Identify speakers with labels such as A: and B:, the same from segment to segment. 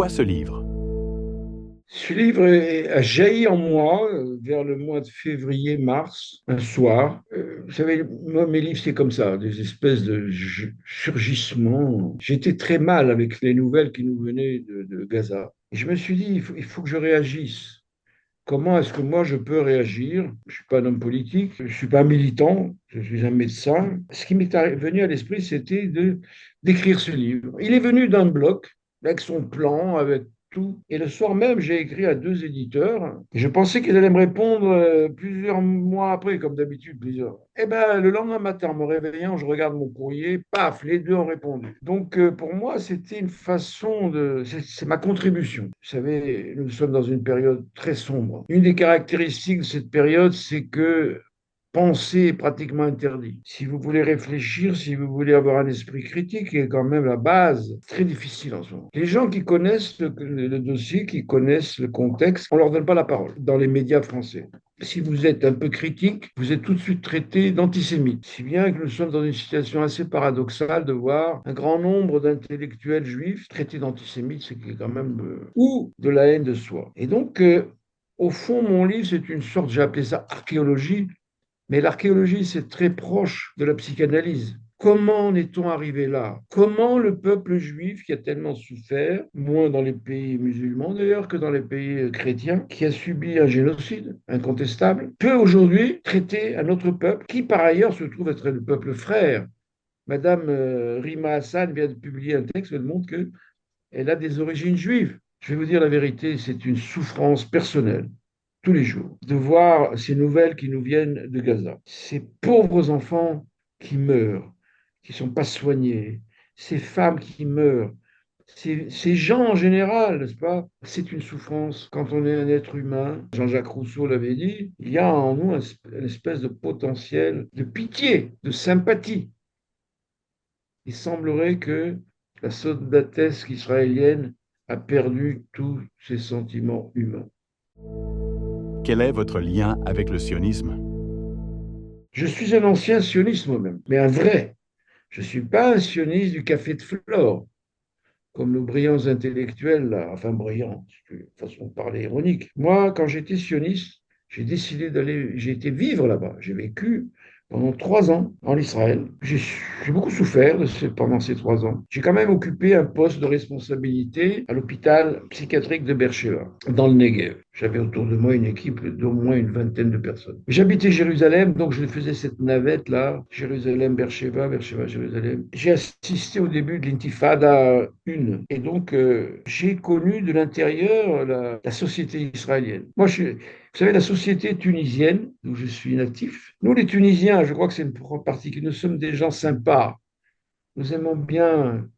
A: Pourquoi ce livre?
B: Ce livre a jailli en moi vers le mois de février-mars, un soir. Vous savez, moi, mes livres, c'est comme ça, des espèces de surgissements. J'étais très mal avec les nouvelles qui nous venaient de Gaza. Et je me suis dit, il faut que je réagisse. Comment est-ce que moi, je peux réagir? Je ne suis pas un homme politique, je ne suis pas un militant, je suis un médecin. Ce qui venu à l'esprit, c'était d'écrire ce livre. Il est venu d'un bloc, avec son plan, avec tout. Et le soir même, j'ai écrit à deux éditeurs. Je pensais qu'ils allaient me répondre plusieurs mois après, comme d'habitude, plusieurs. Eh bien, le lendemain matin, en me réveillant, je regarde mon courrier, paf, les deux ont répondu. Donc, pour moi, c'était une façon de... C'est ma contribution. Vous savez, nous sommes dans une période très sombre. Une des caractéristiques de cette période, c'est que penser est pratiquement interdit. Si vous voulez réfléchir, si vous voulez avoir un esprit critique, qui est quand même la base, très difficile en ce moment. Les gens qui connaissent le dossier, qui connaissent le contexte, on ne leur donne pas la parole dans les médias français. Si vous êtes un peu critique, vous êtes tout de suite traité d'antisémite. Si bien que nous sommes dans une situation assez paradoxale de voir un grand nombre d'intellectuels juifs traités d'antisémites, c'est quand même... ou de la haine de soi. Et donc, au fond, mon livre, c'est une sorte, j'ai appelé ça archéologie, mais l'archéologie, c'est très proche de la psychanalyse. Comment en est-on arrivé là? Comment le peuple juif, qui a tellement souffert, moins dans les pays musulmans d'ailleurs que dans les pays chrétiens, qui a subi un génocide incontestable, peut aujourd'hui traiter un autre peuple qui par ailleurs se trouve être le peuple frère? Madame Rima Hassan vient de publier un texte où elle montre qu'elle a des origines juives. Je vais vous dire la vérité, c'est une souffrance personnelle tous les jours, de voir ces nouvelles qui nous viennent de Gaza. Ces pauvres enfants qui meurent, qui ne sont pas soignés, ces femmes qui meurent, ces gens en général, n'est-ce pas? C'est une souffrance. Quand on est un être humain, Jean-Jacques Rousseau l'avait dit, il y a en nous une espèce de potentiel de pitié, de sympathie. Il semblerait que la soldatesque israélienne a perdu tous ses sentiments humains.
A: Quel est votre lien avec le sionisme?
B: Je suis un ancien sioniste moi-même, mais un vrai. Je ne suis pas un sioniste du café de Flore, comme nos brillants intellectuels, là. Enfin brillants, c'est une façon de parler ironique. Moi, quand j'étais sioniste, j'ai été vivre là-bas. J'ai vécu pendant 3 ans en Israël. J'ai beaucoup souffert pendant ces 3 ans. J'ai quand même occupé un poste de responsabilité à l'hôpital psychiatrique de Beersheba, dans le Negev. J'avais autour de moi une équipe d'au moins une vingtaine de personnes. J'habitais Jérusalem, donc je faisais cette navette-là, Jérusalem, Beersheba, Beersheba, Jérusalem. J'ai assisté au début de l'Intifada 1, et donc j'ai connu de l'intérieur la société israélienne. Vous savez, la société tunisienne, où je suis natif, nous les Tunisiens, je crois que c'est une partie que nous sommes des gens sympas. Nous aimons bien,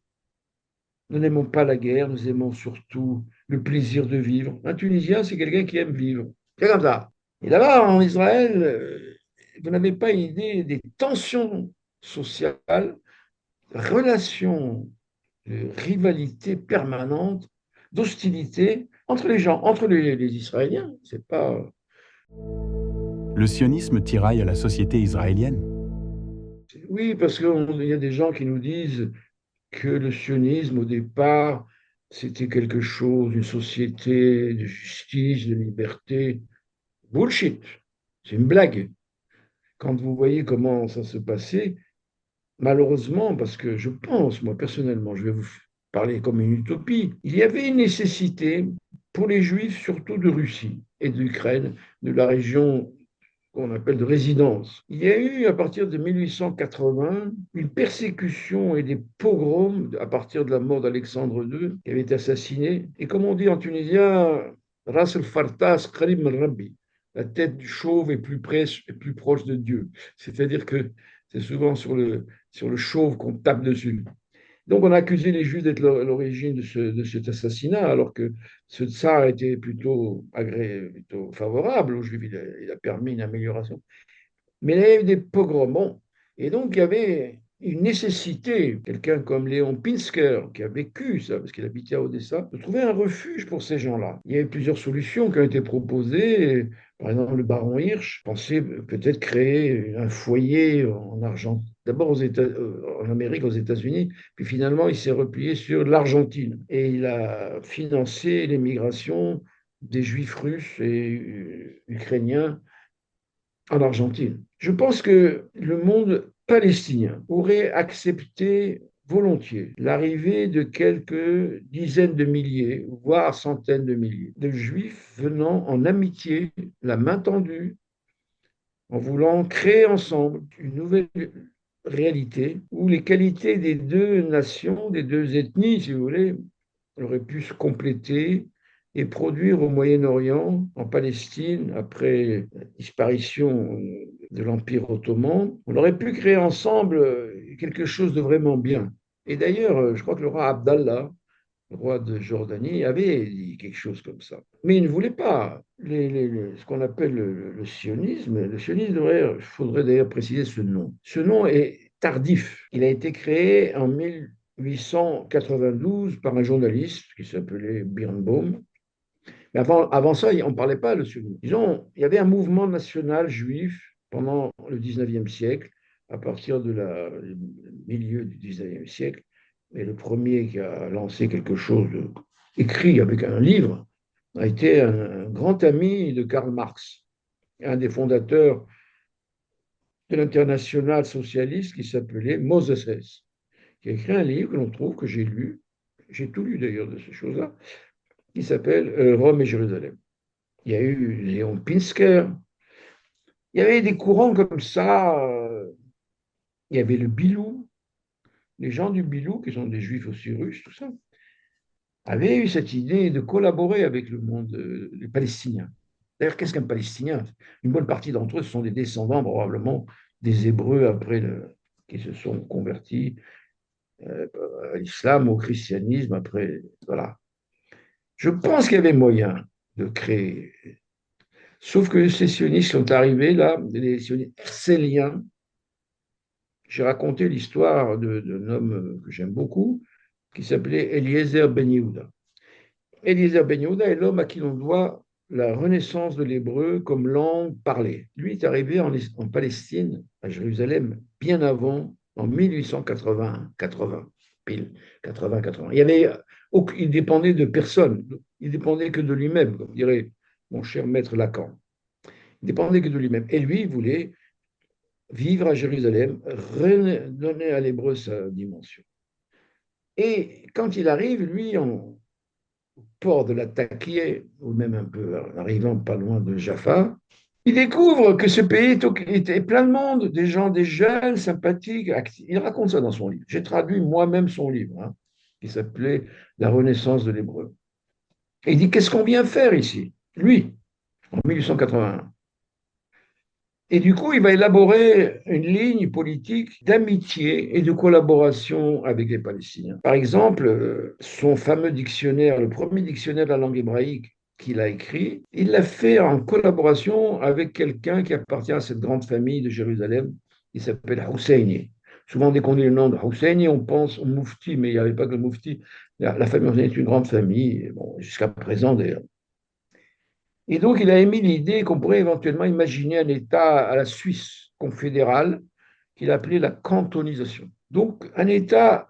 B: nous n'aimons pas la guerre, nous aimons surtout le plaisir de vivre. Un Tunisien, c'est quelqu'un qui aime vivre. C'est comme ça. Et là-bas, en Israël, vous n'avez pas une idée des tensions sociales, relations, de rivalité permanente, d'hostilité entre les gens, entre les Israéliens. C'est pas...
A: Le sionisme tiraille à la société israélienne?
B: Oui, parce qu'il y a des gens qui nous disent que le sionisme, au départ, c'était quelque chose, une société de justice, de liberté. Bullshit. C'est une blague. Quand vous voyez comment ça se passait, malheureusement, parce que je pense, moi personnellement, je vais vous parler comme une utopie, il y avait une nécessité pour les Juifs, surtout de Russie et d'Ukraine, de la région qu'on appelle de résidence. Il y a eu, à partir de 1880, une persécution et des pogroms à partir de la mort d'Alexandre II, qui avait été assassiné. Et comme on dit en tunisien, Ras el Fartas Karim Rabbi, la tête du chauve est plus proche de Dieu. C'est-à-dire que c'est souvent sur le chauve qu'on tape dessus. Donc, on a accusé les Juifs d'être à l'origine de cet assassinat, alors que ce tsar était plutôt favorable aux Juifs. Il a permis une amélioration. Mais il y a eu des pogroms. Bon. Et donc, il y avait une nécessité, quelqu'un comme Léon Pinsker, qui a vécu ça, parce qu'il habitait à Odessa, de trouver un refuge pour ces gens-là. Il y a eu plusieurs solutions qui ont été proposées. Par exemple, le baron Hirsch pensait peut-être créer un foyer en argent. D'abord en Amérique, aux États-Unis, puis finalement, il s'est replié sur l'Argentine et il a financé l'émigration des Juifs russes et ukrainiens en Argentine. Je pense que le monde palestinien aurait accepté volontiers l'arrivée de quelques dizaines de milliers, voire centaines de milliers de juifs venant en amitié, la main tendue, en voulant créer ensemble une nouvelle réalité où les qualités des deux nations, des deux ethnies, si vous voulez, auraient pu se compléter et produire au Moyen-Orient, en Palestine, après la disparition de l'Empire ottoman, on aurait pu créer ensemble quelque chose de vraiment bien. Et d'ailleurs, je crois que le roi Abdallah, le roi de Jordanie, avait dit quelque chose comme ça. Mais il ne voulait pas ce qu'on appelle le sionisme. Le sionisme, il faudrait d'ailleurs préciser ce nom. Ce nom est tardif. Il a été créé en 1892 par un journaliste qui s'appelait Birnbaum. Mais avant ça, on ne parlait pas de sionisme. Disons, il y avait un mouvement national juif pendant le 19e siècle, à partir du milieu du 19e siècle. Et le premier qui a lancé quelque chose écrit avec un livre a été un grand ami de Karl Marx, un des fondateurs de l'internationale socialiste qui s'appelait Moses Hess, qui a écrit un livre que l'on trouve, que j'ai tout lu d'ailleurs de ces choses-là, qui s'appelle Rome et Jérusalem. Il y a eu Léon Pinsker, il y avait des courants comme ça, il y avait le Bilou, les gens du Bilou, qui sont des juifs aussi russes, tout ça, avaient eu cette idée de collaborer avec le monde, les Palestiniens. D'ailleurs, qu'est-ce qu'un Palestinien? Une bonne partie d'entre eux sont des descendants probablement des Hébreux qui se sont convertis à l'islam, au christianisme, après, voilà. Je pense qu'il y avait moyen de créer. Sauf que ces sionistes sont arrivés là, les sionistes herzéliens. J'ai raconté l'histoire d'un homme que j'aime beaucoup, qui s'appelait Eliezer Ben Yehuda. Eliezer Ben Yehuda est l'homme à qui l'on doit la renaissance de l'hébreu comme langue parlée. Lui est arrivé en Palestine, à Jérusalem, bien avant, en 1880, 80, pile, 80, 80. Il dépendait de personne, il dépendait que de lui-même, comme dirait mon cher maître Lacan. Il dépendait que de lui-même. Et lui, il voulait vivre à Jérusalem, redonner à l'hébreu sa dimension. Et quand il arrive, lui, en port de la Taquier, ou même un peu arrivant pas loin de Jaffa, il découvre que ce pays est plein de monde, des gens, des jeunes, sympathiques. Il raconte ça dans son livre. J'ai traduit moi-même son livre, hein, qui s'appelait La Renaissance de l'hébreu. Et il dit, qu'est-ce qu'on vient faire ici? Lui, en 1881. Et du coup, il va élaborer une ligne politique d'amitié et de collaboration avec les Palestiniens. Par exemple, son fameux dictionnaire, le premier dictionnaire de la langue hébraïque qu'il a écrit, il l'a fait en collaboration avec quelqu'un qui appartient à cette grande famille de Jérusalem, qui s'appelle Husseini. Souvent, dès qu'on dit le nom de Husseini, on pense au Moufti, mais il n'y avait pas que le Moufti. La famille Husseini est une grande famille, bon, jusqu'à présent d'ailleurs. Et donc, il a émis l'idée qu'on pourrait éventuellement imaginer un État à la Suisse confédérale qu'il appelait la cantonisation. Donc, un État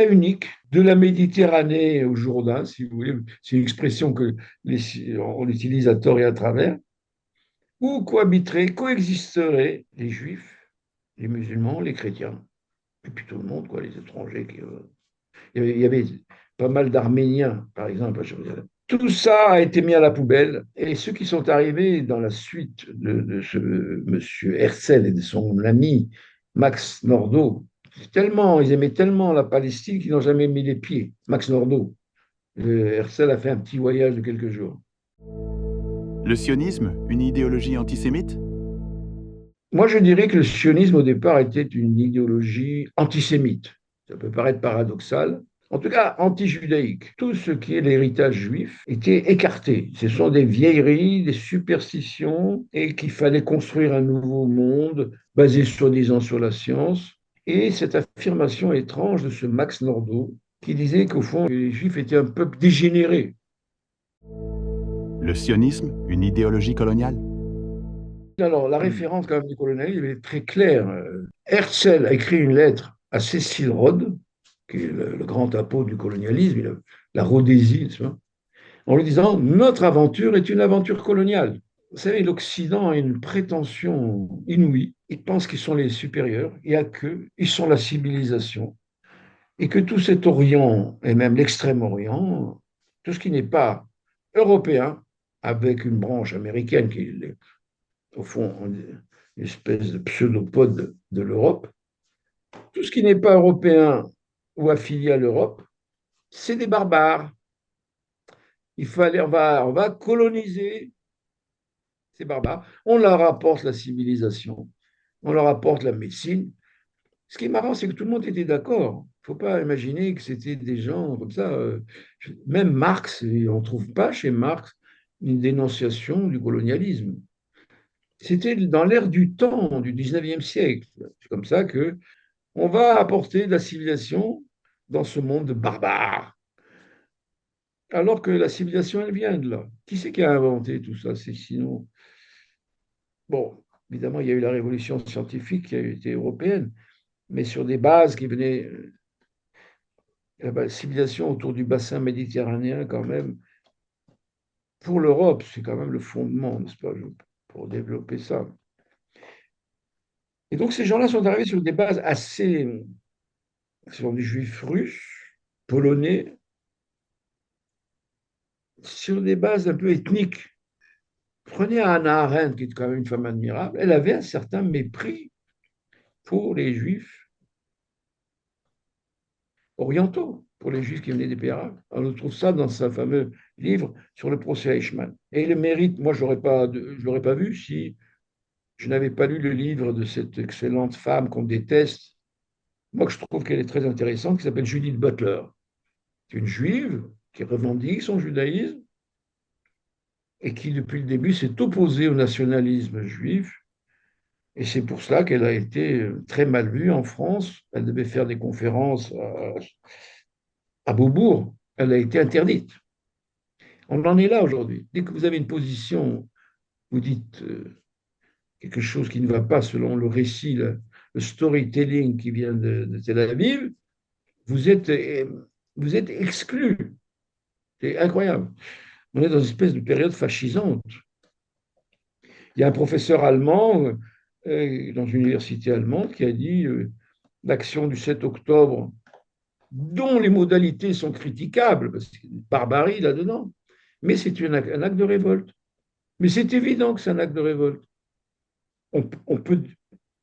B: unique de la Méditerranée au Jourdain, si vous voulez, c'est une expression on utilise à tort et à travers, où coexisteraient les Juifs, les musulmans, les chrétiens, et puis tout le monde, quoi, les étrangers. Il y avait pas mal d'Arméniens, par exemple, à Jérusalem. Tout ça a été mis à la poubelle et ceux qui sont arrivés dans la suite de ce monsieur Herzl et de son ami Max Nordau, ils aimaient tellement la Palestine qu'ils n'ont jamais mis les pieds. Max Nordau, Herzl a fait un petit voyage de quelques jours.
A: Le sionisme, une idéologie antisémite?
B: Moi, je dirais que le sionisme, au départ, était une idéologie antisémite. Ça peut paraître paradoxal, en tout cas anti-judaïque. Tout ce qui est l'héritage juif était écarté. Ce sont des vieilleries, des superstitions, et qu'il fallait construire un nouveau monde basé soi-disant sur la science. et cette affirmation étrange de ce Max Nordau qui disait qu'au fond, les Juifs étaient un peuple dégénéré.
A: Le sionisme, une idéologie coloniale?
B: Alors, la référence quand même du colonialisme est très claire. Herzl a écrit une lettre à Cecil Rhodes, qui est le grand apôtre du colonialisme, la Rhodésie, en lui disant: notre aventure est une aventure coloniale. Vous savez, l'Occident a une prétention inouïe. Ils pensent qu'ils sont les supérieurs. Il n'y a qu'eux. Ils sont la civilisation. Et que tout cet Orient, et même l'Extrême-Orient, tout ce qui n'est pas européen, avec une branche américaine qui est, au fond, une espèce de pseudopode de l'Europe, tout ce qui n'est pas européen ou affilié à l'Europe, c'est des barbares. On va coloniser ces barbares. On leur apporte la civilisation, on leur apporte la médecine. Ce qui est marrant, c'est que tout le monde était d'accord. Il ne faut pas imaginer que c'était des gens comme ça. Même Marx, on ne trouve pas chez Marx une dénonciation du colonialisme. C'était dans l'ère du temps, du 19e siècle. C'est comme ça que on va apporter de la civilisation dans ce monde de barbares. Alors que la civilisation, elle vient de là. Qui c'est qui a inventé tout ça? C'est sinon. Bon, évidemment, il y a eu la révolution scientifique qui a été européenne, mais sur des bases qui venaient. La civilisation autour du bassin méditerranéen, quand même, pour l'Europe, c'est quand même le fondement, n'est-ce pas, pour développer ça. Et donc, ces gens-là sont arrivés sur des bases assez. Ce sont des juifs russes, polonais, sur des bases un peu ethniques. Prenez Hannah Arendt, qui est quand même une femme admirable, elle avait un certain mépris pour les juifs orientaux, pour les juifs qui venaient des pays arabes. On trouve ça dans sa fameux livre sur le procès Eichmann. Et le mérite, moi, je ne l'aurais pas vu si je n'avais pas lu le livre de cette excellente femme qu'on déteste, moi que je trouve qu'elle est très intéressante, qui s'appelle Judith Butler. C'est une juive qui revendique son judaïsme et qui, depuis le début, s'est opposée au nationalisme juif. Et c'est pour cela qu'elle a été très mal vue en France. Elle devait faire des conférences à Beaubourg. Elle a été interdite. On en est là aujourd'hui. Dès que vous avez une position, vous dites quelque chose qui ne va pas selon le récit, le storytelling qui vient de Tel Aviv, vous êtes, vous êtes exclu. C'est incroyable. On est dans une espèce de période fascisante. Il y a un professeur allemand dans une université allemande qui a dit l'action du 7 octobre, dont les modalités sont critiquables, parce qu'il y a une barbarie là-dedans, mais c'est un acte de révolte. Mais c'est évident que c'est un acte de révolte. On peut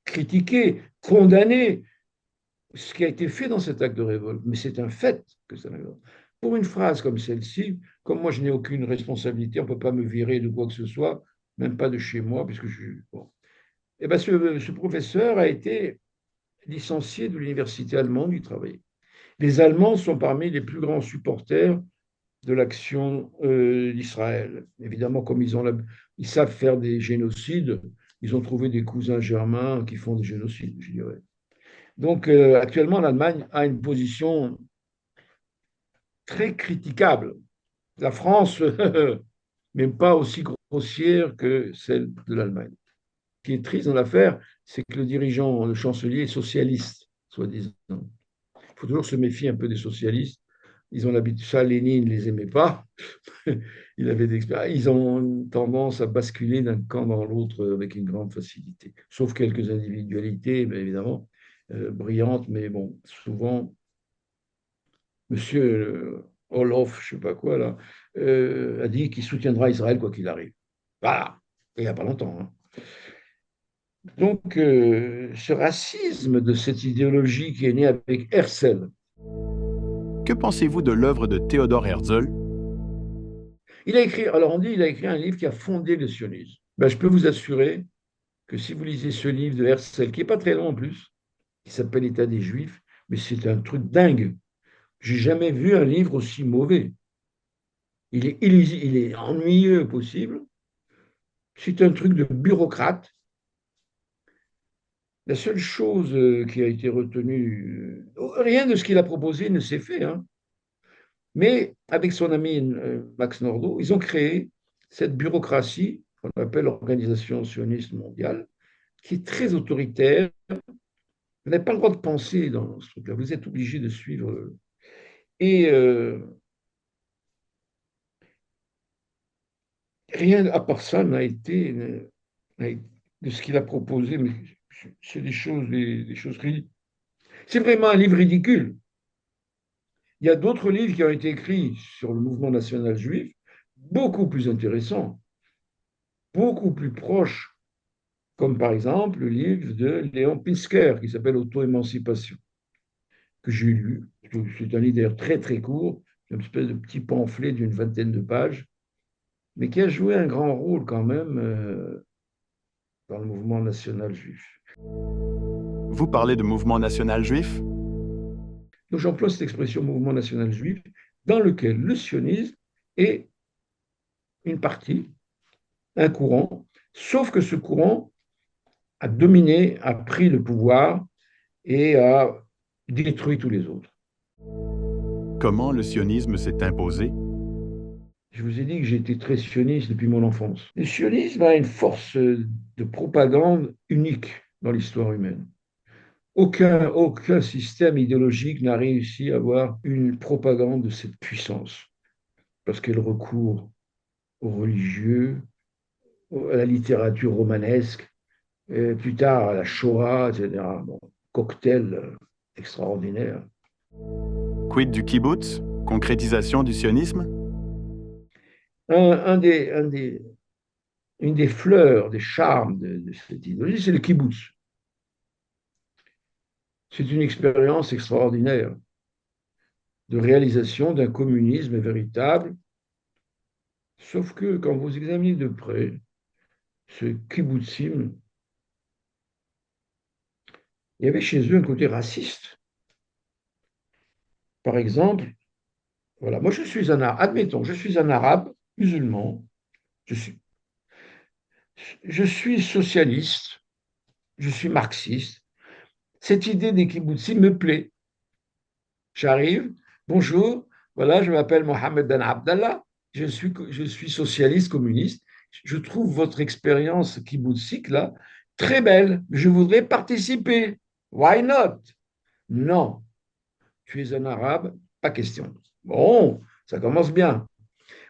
B: critiquer, condamner ce qui a été fait dans cet acte de révolte, mais c'est un fait que c'est un révolte. Pour une phrase comme celle-ci, comme moi je n'ai aucune responsabilité, on ne peut pas me virer de quoi que ce soit, même pas de chez moi, puisque je suis. Bon. Et ben ce professeur a été licencié de l'université allemande où il travaillait. Les Allemands sont parmi les plus grands supporters de l'action d'Israël. Évidemment, comme ils savent faire des génocides, ils ont trouvé des cousins germains qui font des génocides, je dirais. Donc, actuellement, l'Allemagne a une position très critiquable. La France, même pas aussi grossière que celle de l'Allemagne. Ce qui est triste dans l'affaire, c'est que le dirigeant, le chancelier, est socialiste, soi-disant. Il faut toujours se méfier un peu des socialistes. Ils ont l'habitude, ça, Lénine ne les aimait pas. Il avait Ils ont tendance à basculer d'un camp dans l'autre avec une grande facilité, sauf quelques individualités, bien évidemment, brillantes, mais bon, souvent, monsieur Olof, je ne sais pas quoi, là, a dit qu'il soutiendra Israël quoi qu'il arrive. Voilà, et il n'y a pas longtemps. Hein. Donc, ce racisme de cette idéologie qui est née avec Herzl.
A: Que pensez-vous de l'œuvre de Theodor Herzl?
B: Il a écrit, alors on dit, il a écrit un livre qui a fondé le sionisme. Ben, je peux vous assurer que si vous lisez ce livre de Herzl, qui n'est pas très long en plus, qui s'appelle État des Juifs, mais c'est un truc dingue. J'ai jamais vu un livre aussi mauvais. Il est ennuyeux possible. C'est un truc de bureaucrate. La seule chose qui a été retenue, rien de ce qu'il a proposé ne s'est fait, hein. Mais avec son ami Max Nordau, ils ont créé cette bureaucratie qu'on appelle l'Organisation sioniste mondiale, qui est très autoritaire. Vous n'avez pas le droit de penser dans ce truc-là. Vous êtes obligé de suivre. Et rien à part ça de ce qu'il a proposé. Mais c'est des choses ridicules. C'est vraiment un livre ridicule. Il y a d'autres livres qui ont été écrits sur le mouvement national juif, beaucoup plus intéressants, beaucoup plus proches, comme par exemple le livre de Léon Pinsker qui s'appelle Auto-émancipation, que j'ai lu. C'est un livre d'ailleurs très très court, une espèce de petit pamphlet d'une vingtaine de pages, mais qui a joué un grand rôle quand même dans le mouvement national juif.
A: Vous parlez de mouvement national juif?
B: Donc j'emploie cette expression mouvement national juif, dans lequel le sionisme est une partie, un courant, sauf que ce courant a dominé, a pris le pouvoir et a détruit tous les autres.
A: Comment le sionisme s'est imposé?
B: Je vous ai dit que j'étais très sioniste depuis mon enfance. Le sionisme a une force de propagande unique dans l'histoire humaine. Aucun système idéologique n'a réussi à avoir une propagande de cette puissance, parce qu'elle recourt aux religieux, à la littérature romanesque, et plus tard à la Shoah, etc. Bon, cocktail extraordinaire.
A: Quid du kibbutz? Concrétisation du sionisme?
B: Un, un des, un des, une des fleurs, des charmes de cette idéologie, c'est le kibbutz. C'est une expérience extraordinaire de réalisation d'un communisme véritable, sauf que quand vous examinez de près ce kibbutzim, il y avait chez eux un côté raciste. Par exemple, voilà, moi je suis un arabe, admettons, je suis un arabe musulman, je suis, je suis socialiste, je suis marxiste. Cette idée des kibbutzim me plaît. J'arrive, bonjour, voilà, je m'appelle Mohamed Ben Abdallah, je suis socialiste communiste. Je trouve votre expérience kibbutzik là très belle. Je voudrais participer. Why not? Non, tu es un arabe, pas question. Bon, ça commence bien.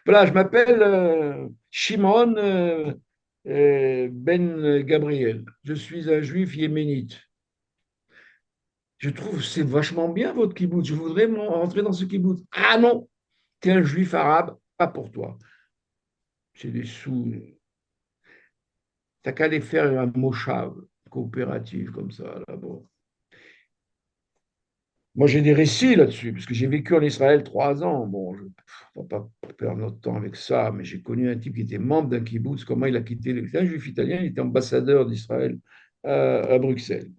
B: Voilà, je m'appelle Shimon Ben Gabriel. Je suis un juif yéménite. Je trouve que c'est vachement bien votre kibbutz. Je voudrais rentrer dans ce kibbutz. Ah non, tu es un juif arabe, pas pour toi. C'est des sous. T'as qu'à aller faire un moshav coopérative comme ça, là-bas. Moi, j'ai des récits là-dessus, parce que j'ai vécu en Israël 3 ans. Bon, je ne vais pas perdre notre temps avec ça, mais j'ai connu un type qui était membre d'un kibbutz. Comment il a quitté C'est un juif italien, il était ambassadeur d'Israël à Bruxelles.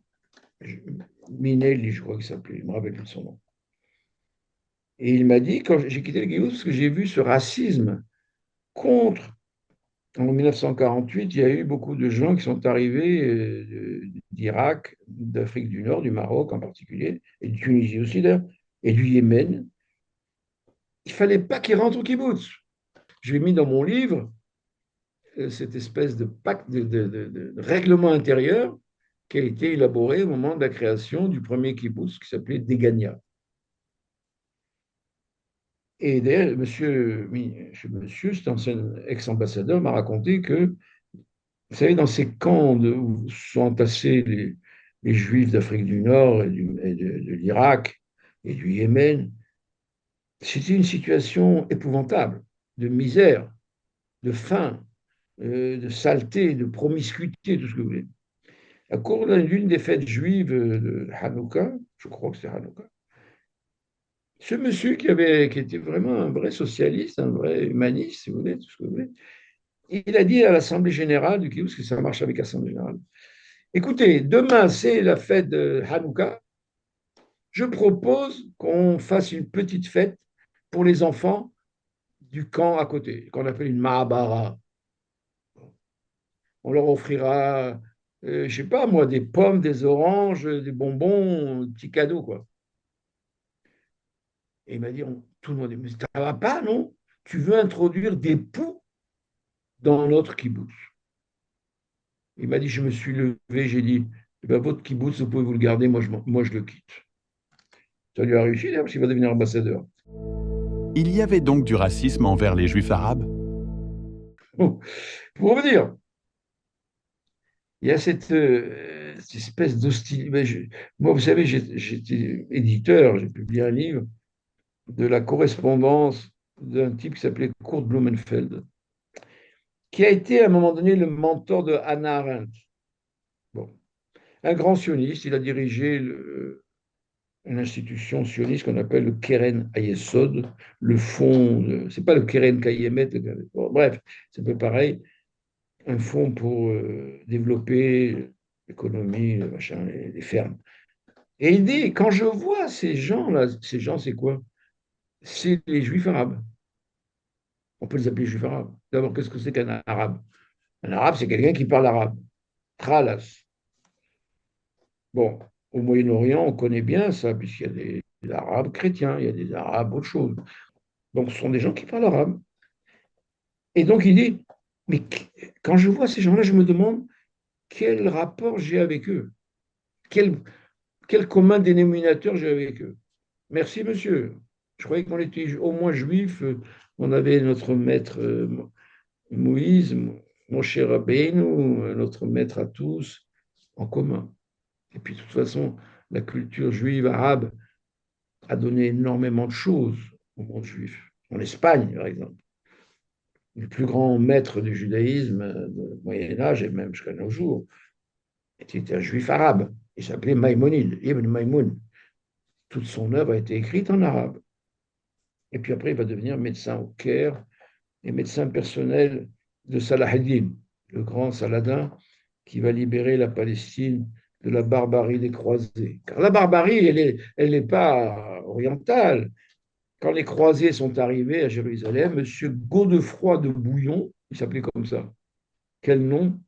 B: Minelli, je crois qu'il s'appelait, je me rappelle plus de son nom. Et il m'a dit, quand j'ai quitté le kibbutz, parce que j'ai vu ce racisme contre. En 1948, il y a eu beaucoup de gens qui sont arrivés d'Irak, d'Afrique du Nord, du Maroc en particulier, et de Tunisie aussi d'ailleurs, et du Yémen. Il ne fallait pas qu'ils rentrent au kibbutz. J'ai mis dans mon livre cette espèce de pacte de règlement intérieur qui a été élaboré au moment de la création du premier kibbutz qui s'appelait Degania. Et d'ailleurs, cet ancien ex-ambassadeur, m'a raconté que, vous savez, dans ces camps où sont entassés les Juifs d'Afrique du Nord et de l'Irak et du Yémen, c'était une situation épouvantable, de misère, de faim, de saleté, de promiscuité, tout ce que vous voulez. À cours d'une des fêtes juives de Hanouka, je crois que c'est Hanouka, ce monsieur qui était vraiment un vrai socialiste, un vrai humaniste, si vous voulez, tout ce que vous voulez, il a dit à l'Assemblée générale du Kibbutz, que ça marche avec l'Assemblée générale, écoutez, demain c'est la fête de Hanouka, je propose qu'on fasse une petite fête pour les enfants du camp à côté, qu'on appelle une Mahabara. On leur offrira je sais pas moi, des pommes, des oranges, des bonbons, un petit cadeau, quoi. Et il m'a dit, tout le monde dit, mais ça va pas, non? Tu veux introduire des poux dans notre kibbutz. Il m'a dit, je me suis levé, j'ai dit, eh ben, votre kibbutz, vous pouvez vous le garder, moi je le quitte. Ça lui a réussi, d'ailleurs, parce qu'il va devenir ambassadeur.
A: Il y avait donc du racisme envers les Juifs arabes?
B: Bon, pour revenir, il y a cette espèce d'hostilité. Moi, vous savez, j'étais éditeur, j'ai publié un livre de la correspondance d'un type qui s'appelait Kurt Blumenfeld, qui a été à un moment donné le mentor de Hannah Arendt. Bon, un grand sioniste, il a dirigé une institution sioniste qu'on appelle le Keren Hayesod, le fonds, c'est pas le Keren Kayemet, bon, bref, c'est un peu pareil, un fonds pour développer l'économie, machin, les fermes. Et il dit, quand je vois ces gens-là, ces gens, c'est quoi? C'est les juifs arabes. On peut les appeler juifs arabes. D'abord, qu'est-ce que c'est qu'un arabe? Un arabe, c'est quelqu'un qui parle arabe. Tralas. Bon, au Moyen-Orient, on connaît bien ça, puisqu'il y a des arabes chrétiens, il y a des arabes autre chose. Donc, ce sont des gens qui parlent arabe. Et donc, il dit, mais quand je vois ces gens-là, je me demande quel rapport j'ai avec eux. Quel, quel commun dénominateur j'ai avec eux. Merci, monsieur. Je croyais qu'on était au moins juifs. On avait notre maître Moïse, mon cher Rabbeinu, notre maître à tous, en commun. Et puis, de toute façon, la culture juive arabe a donné énormément de choses au monde juif. En Espagne, par exemple, le plus grand maître du judaïsme du Moyen Âge et même jusqu'à nos jours était un juif arabe. Il s'appelait Maïmonide, Ibn Maïmoun. Toute son œuvre a été écrite en arabe. Et puis après, il va devenir médecin au Caire et médecin personnel de Salah ad-Din, le grand Saladin qui va libérer la Palestine de la barbarie des croisés. Car la barbarie, elle n'est pas orientale. Quand les croisés sont arrivés à Jérusalem, Monsieur Godefroy de Bouillon, il s'appelait comme ça, quel nom,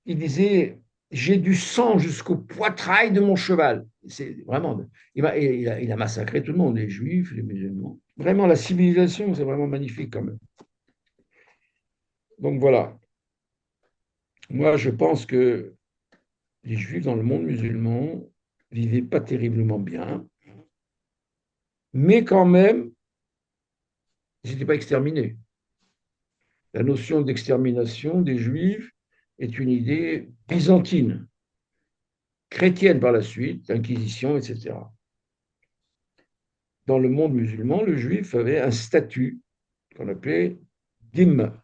B: il disait, j'ai du sang jusqu'au poitrail de mon cheval. C'est vraiment, il a massacré tout le monde, les juifs, les musulmans. Vraiment, la civilisation, c'est vraiment magnifique quand même. Donc voilà, moi je pense que les juifs dans le monde musulman vivaient pas terriblement bien, mais quand même, ils n'étaient pas exterminés. La notion d'extermination des juifs est une idée byzantine, chrétienne par la suite, l'Inquisition, etc. Dans le monde musulman, le juif avait un statut qu'on appelait dhimma,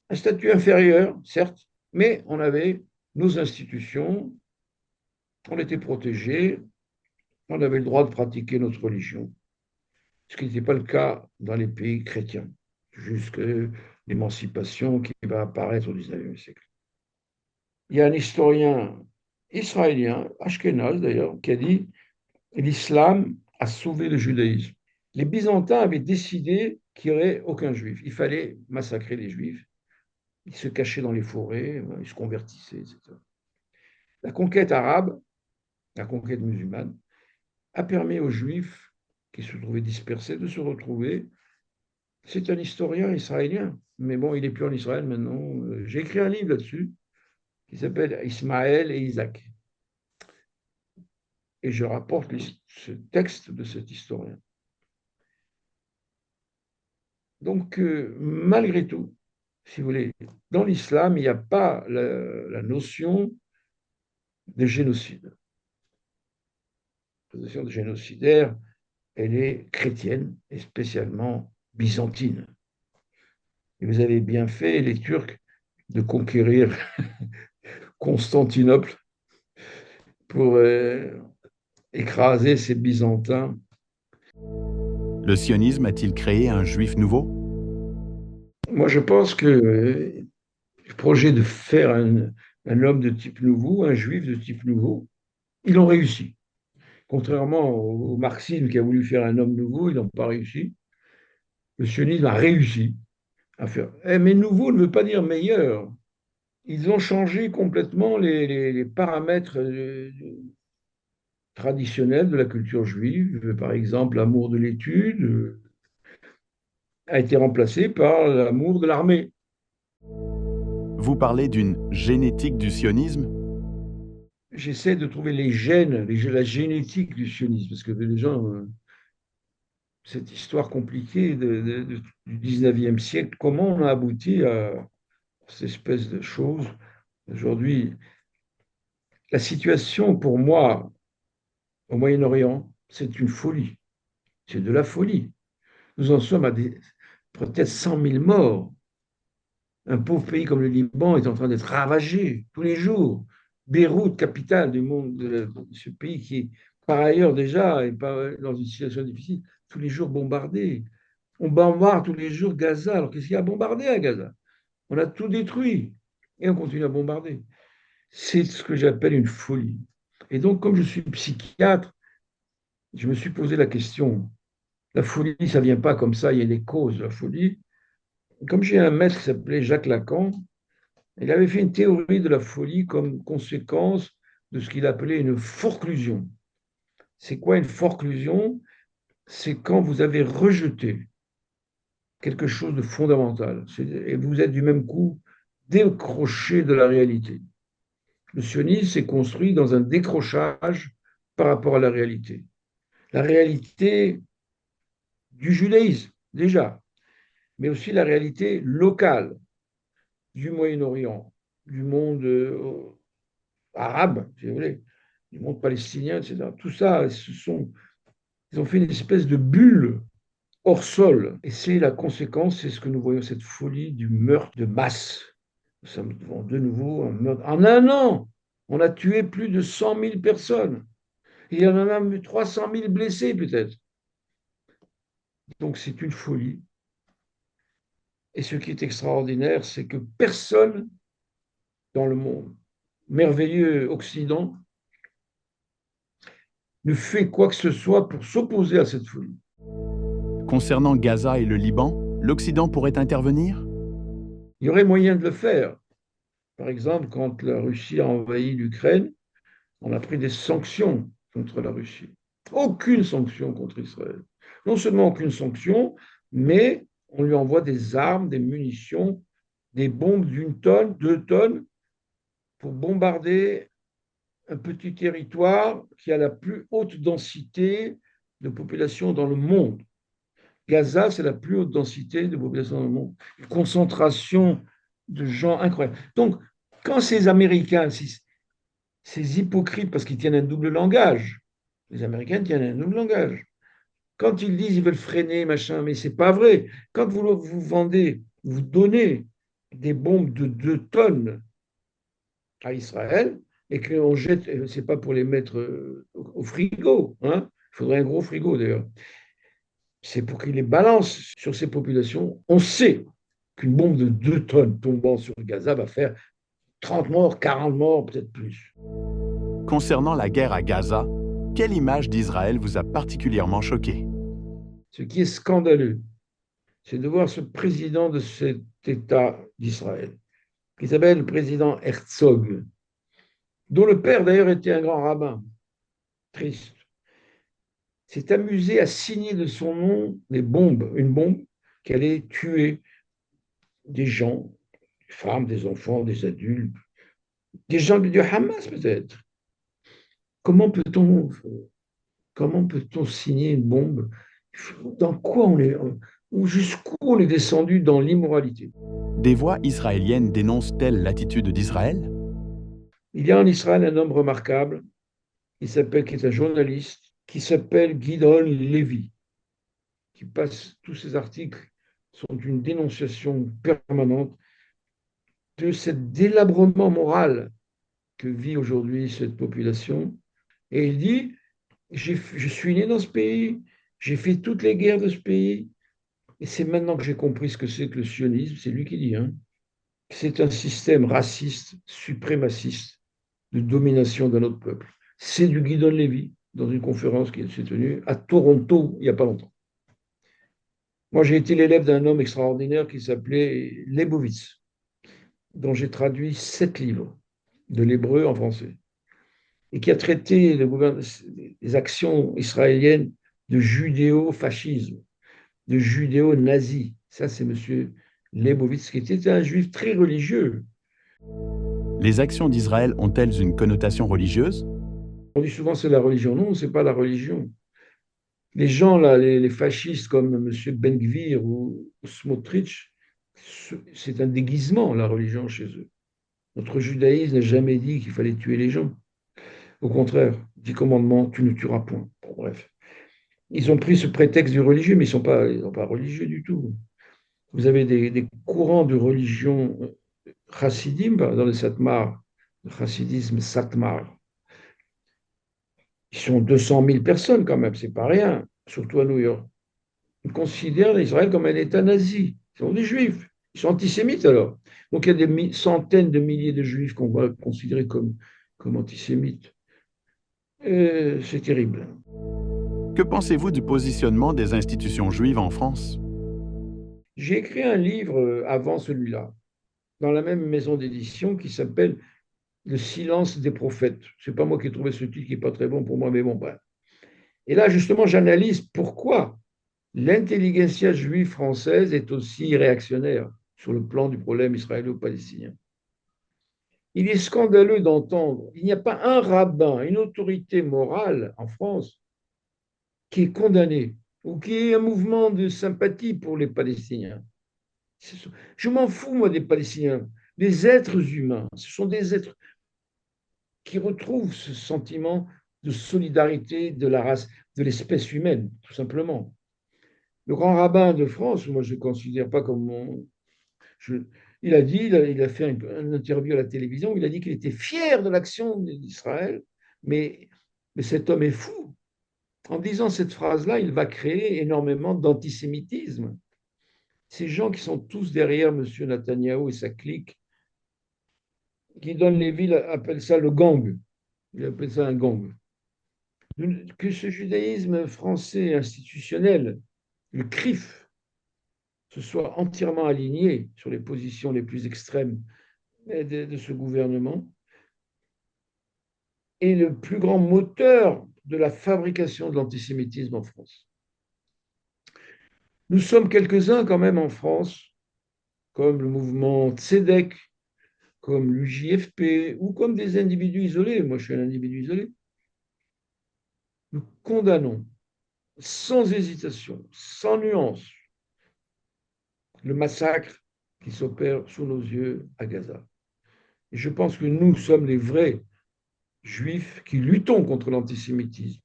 B: un statut inférieur, certes, mais on avait nos institutions, on était protégé, on avait le droit de pratiquer notre religion, ce qui n'était pas le cas dans les pays chrétiens, jusqu'à l'émancipation qui va apparaître au XIXe siècle. Il y a un historien israélien, Ashkenaz d'ailleurs, qui a dit l'islam a sauvé le judaïsme. Les Byzantins avaient décidé qu'il n'y aurait aucun juif. Il fallait massacrer les juifs. Ils se cachaient dans les forêts, ils se convertissaient, etc. La conquête arabe, la conquête musulmane, a permis aux juifs qui se trouvaient dispersés de se retrouver. C'est un historien israélien, mais bon, il n'est plus en Israël maintenant. J'ai écrit un livre là-dessus qui s'appelle Ismaël et Isaac. Et je rapporte ce texte de cet historien. Donc, malgré tout, si vous voulez, dans l'islam, il n'y a pas la notion de génocide. La notion de génocidaire, elle est chrétienne et spécialement byzantine. Et vous avez bien fait, les Turcs, de conquérir Constantinople pour écraser ces Byzantins.
A: Le sionisme a-t-il créé un juif nouveau?
B: Moi, je pense que le projet de faire un homme de type nouveau, un juif de type nouveau, ils l'ont réussi. Contrairement au marxisme qui a voulu faire un homme nouveau, ils n'ont pas réussi. Le sionisme a réussi à faire. Mais nouveau ne veut pas dire meilleur. Ils ont changé complètement les paramètres traditionnels de la culture juive. Par exemple, l'amour de l'étude a été remplacé par l'amour de l'armée.
A: Vous parlez d'une génétique du sionisme?
B: J'essaie de trouver les gènes, la génétique du sionisme, parce que les gens, cette histoire compliquée du 19e siècle, comment on a abouti à cette espèce de chose. Aujourd'hui, la situation pour moi au Moyen-Orient, c'est une folie. C'est de la folie. Nous en sommes à peut-être 100 000 morts. Un pauvre pays comme le Liban est en train d'être ravagé tous les jours. Beyrouth, capitale du monde, de ce pays qui est par ailleurs déjà est dans une situation difficile, tous les jours bombardé. On bombarde tous les jours Gaza. Alors qu'est-ce qu'il y a à bombarder à Gaza? On a tout détruit et on continue à bombarder. C'est ce que j'appelle une folie. Et donc, comme je suis psychiatre, je me suis posé la question. La folie, ça ne vient pas comme ça, il y a des causes de la folie. Comme j'ai un maître qui s'appelait Jacques Lacan, il avait fait une théorie de la folie comme conséquence de ce qu'il appelait une forclusion. C'est quoi une forclusion? C'est quand vous avez rejeté quelque chose de fondamental et vous êtes du même coup décroché de la réalité. Le sionisme s'est construit dans un décrochage par rapport à la réalité. La réalité du judaïsme, déjà, mais aussi la réalité locale du Moyen-Orient, du monde arabe, si vous voulez, du monde palestinien, etc. Tout ça, ils ont fait une espèce de bulle hors sol. Et c'est la conséquence, c'est ce que nous voyons, cette folie du meurtre de masse. Nous sommes devant de nouveau un meurtre. En un an, on a tué plus de 100 000 personnes. Il y en a même eu 300 000 blessés peut-être. Donc c'est une folie. Et ce qui est extraordinaire, c'est que personne dans le monde, merveilleux Occident, ne fait quoi que ce soit pour s'opposer à cette folie.
A: Concernant Gaza et le Liban, l'Occident pourrait intervenir?
B: Il y aurait moyen de le faire. Par exemple, quand la Russie a envahi l'Ukraine, on a pris des sanctions contre la Russie. Aucune sanction contre Israël. Non seulement aucune sanction, mais on lui envoie des armes, des munitions, des bombes d'une tonne, 2 tonnes, pour bombarder un petit territoire qui a la plus haute densité de population dans le monde. Gaza, c'est la plus haute densité de population dans le monde. Une concentration de gens incroyable. Donc, quand ces Américains, ces hypocrites, parce qu'ils tiennent un double langage, les Américains tiennent un double langage. Quand ils disent qu'ils veulent freiner, machin, mais c'est pas vrai. Quand vous vendez, vous donnez des bombes de 2 tonnes à Israël et qu'on jette, c'est pas pour les mettre au frigo, hein. Il faudrait un gros frigo d'ailleurs. C'est pour qu'il les balance sur ces populations. On sait qu'une bombe de 2 tonnes tombant sur Gaza va faire 30 morts, 40 morts, peut-être plus.
A: Concernant la guerre à Gaza, quelle image d'Israël vous a particulièrement choqué?
B: Ce qui est scandaleux, c'est de voir ce président de cet État d'Israël, qui s'appelle le président Herzog, dont le père d'ailleurs était un grand rabbin, triste, s'est amusé à signer de son nom une bombe qui allait tuer des gens, des femmes, des enfants, des adultes, des gens du Hamas peut-être. Comment peut-on comment peut-on signer une bombe? Dans quoi on est, ou jusqu'où on est descendu dans l'immoralité?
A: Des voix israéliennes dénoncent-elles l'attitude d'Israël?
B: Il y a en Israël un homme remarquable qui est un journaliste, qui s'appelle Gidon Levy, qui passe tous ses articles sont une dénonciation permanente de ce délabrement moral que vit aujourd'hui cette population. Et il dit, je suis né dans ce pays, j'ai fait toutes les guerres de ce pays, et c'est maintenant que j'ai compris ce que c'est que le sionisme, c'est lui qui dit, hein, c'est un système raciste, suprémaciste, de domination d'un autre peuple. C'est du Guidon Levy, dans une conférence qui s'est tenue à Toronto il n'y a pas longtemps. Moi, j'ai été l'élève d'un homme extraordinaire qui s'appelait Leibovitz. dont j'ai traduit 7 livres de l'hébreu en français, et qui a traité les actions israéliennes de judéo-fascisme, de judéo-nazi. Ça, c'est M. Leibovitz, qui était un juif très religieux.
A: Les actions d'Israël ont-elles une connotation religieuse?
B: On dit souvent c'est la religion. Non, c'est pas la religion. Les gens, là, les fascistes comme M. Ben-Gvir ou Smotrich, c'est un déguisement, la religion chez eux. Notre judaïsme n'a jamais dit qu'il fallait tuer les gens. Au contraire, 10 commandements, tu ne tueras point. Bon, bref. Ils ont pris ce prétexte du religieux, mais ils sont pas religieux du tout. Vous avez des courants de religion chassidim dans les Satmar, le chassidisme Satmar. Ils sont 200 000 personnes quand même, c'est pas rien, surtout à New York. Ils considèrent Israël comme un État nazi. Ils sont des juifs. Ils sont antisémites alors. Donc il y a des centaines de milliers de juifs qu'on va considérer comme antisémites. C'est terrible.
A: Que pensez-vous du positionnement des institutions juives en France?
B: J'ai écrit un livre avant celui-là, dans la même maison d'édition qui s'appelle Le silence des prophètes. C'est pas moi qui ai trouvé ce titre qui n'est pas très bon pour moi, mais bon, bref. Et là, justement, j'analyse pourquoi l'intelligentsia juive française est aussi réactionnaire sur le plan du problème israélo-palestinien. Il est scandaleux d'entendre, il n'y a pas un rabbin, une autorité morale en France qui est condamné ou qui ait un mouvement de sympathie pour les Palestiniens. Je m'en fous, moi, des Palestiniens. Les êtres humains, ce sont des êtres qui retrouvent ce sentiment de solidarité de la race, de l'espèce humaine, tout simplement. Le grand rabbin de France, moi je ne le considère pas comme mon... il a dit, il a fait un interview à la télévision, où il a dit qu'il était fier de l'action d'Israël, mais, mais cet homme est fou. En disant cette phrase-là, il va créer énormément d'antisémitisme. Ces gens qui sont tous derrière M. Netanyahou et sa clique, qui donnent les villes, appellent ça le gang. Il appelle ça un gang. Que ce judaïsme français institutionnel, le CRIF, se soit entièrement aligné sur les positions les plus extrêmes de ce gouvernement, est le plus grand moteur de la fabrication de l'antisémitisme en France. Nous sommes quelques-uns quand même en France, comme le mouvement Tzedek, comme l'UJFP, ou comme des individus isolés. Moi, je suis un individu isolé. Nous condamnons sans hésitation, sans nuance, le massacre qui s'opère sous nos yeux à Gaza. Et je pense que nous sommes les vrais juifs qui luttons contre l'antisémitisme,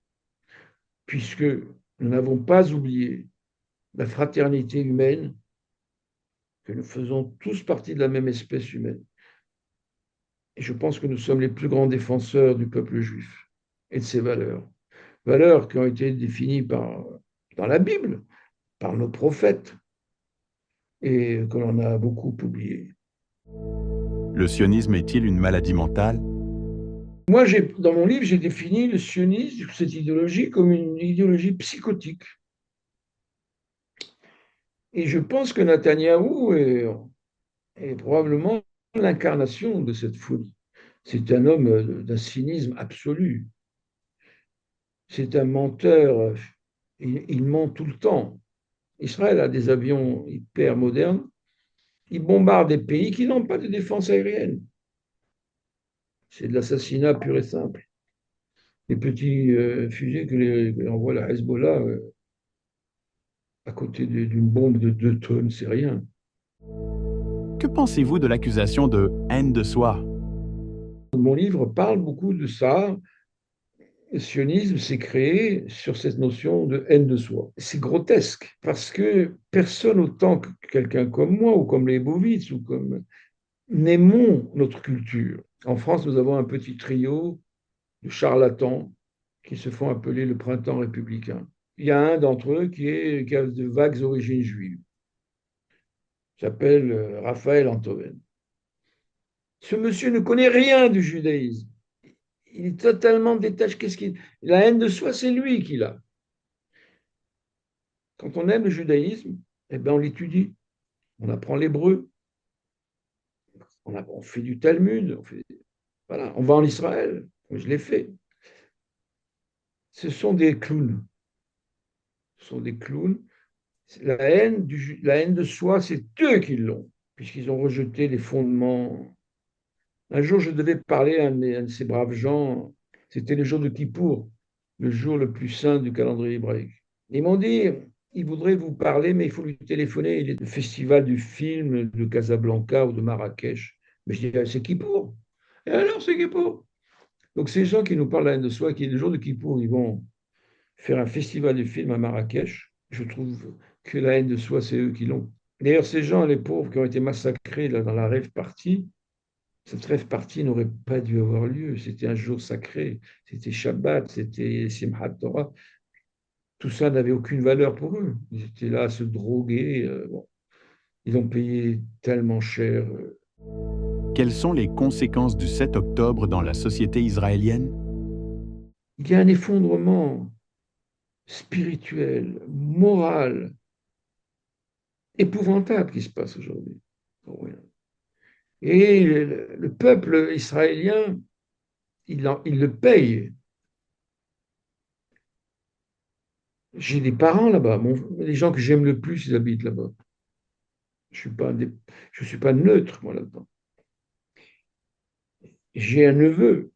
B: puisque nous n'avons pas oublié la fraternité humaine, que nous faisons tous partie de la même espèce humaine. Et je pense que nous sommes les plus grands défenseurs du peuple juif et de ses valeurs. Valeurs qui ont été définies dans la Bible, par nos prophètes, et que l'on a beaucoup oubliées.
A: Le sionisme est-il une maladie mentale?
B: Moi, dans mon livre, j'ai défini le sionisme, cette idéologie, comme une idéologie psychotique. Et je pense que Netanyahou est probablement l'incarnation de cette folie. C'est un homme d'un cynisme absolu. C'est un menteur. Il ment tout le temps. Israël a des avions hyper modernes. Il bombarde des pays qui n'ont pas de défense aérienne. C'est de l'assassinat pur et simple. Les petits fusées que envoie la Hezbollah à côté d'une bombe de 2 tonnes, c'est rien.
A: Que pensez-vous de l'accusation de haine de soi?
B: Mon livre parle beaucoup de ça. Le sionisme s'est créé sur cette notion de haine de soi. C'est grotesque parce que personne autant que quelqu'un comme moi ou comme les Leibovitz ou comme n'aimons notre culture. En France, nous avons un petit trio de charlatans qui se font appeler le printemps républicain. Il y a un d'entre eux qui a de vagues origines juives. Il s'appelle Raphaël Antoven. Ce monsieur ne connaît rien du judaïsme. Il est totalement détaché. La haine de soi, c'est lui qui l'a. Quand on aime le judaïsme, eh ben on l'étudie. On apprend l'hébreu, on fait du Talmud, voilà, on va en Israël, je l'ai fait. Ce sont des clowns. Ce sont des clowns. La haine de soi, c'est eux qui l'ont, puisqu'ils ont rejeté les fondements. Un jour, je devais parler à un de ces braves gens. C'était le jour de Kippour, le jour le plus saint du calendrier hébraïque. Ils m'ont dit, il voudrait vous parler, mais il faut lui téléphoner. Il est au festival du film de Casablanca ou de Marrakech. Mais je dis, ah, c'est Kippour. Et alors, c'est Kippour. Donc, ces gens qui nous parlent de la haine de soi, qui est le jour de Kippour, ils vont faire un festival du film à Marrakech. Je trouve que la haine de soi, c'est eux qui l'ont. D'ailleurs, ces gens, les pauvres, qui ont été massacrés là, dans la rave party, cette rêve partie n'aurait pas dû avoir lieu. C'était un jour sacré, c'était Shabbat, c'était Simchat Torah. Tout ça n'avait aucune valeur pour eux. Ils étaient là à se droguer. Bon. Ils ont payé tellement cher.
A: Quelles sont les conséquences du 7 octobre dans la société israélienne?
B: Il y a un effondrement spirituel, moral, épouvantable qui se passe aujourd'hui. Et le peuple israélien, il le paye. J'ai des parents là-bas. Les gens que j'aime le plus, ils habitent là-bas. Je suis pas neutre, moi, là-dedans. J'ai un neveu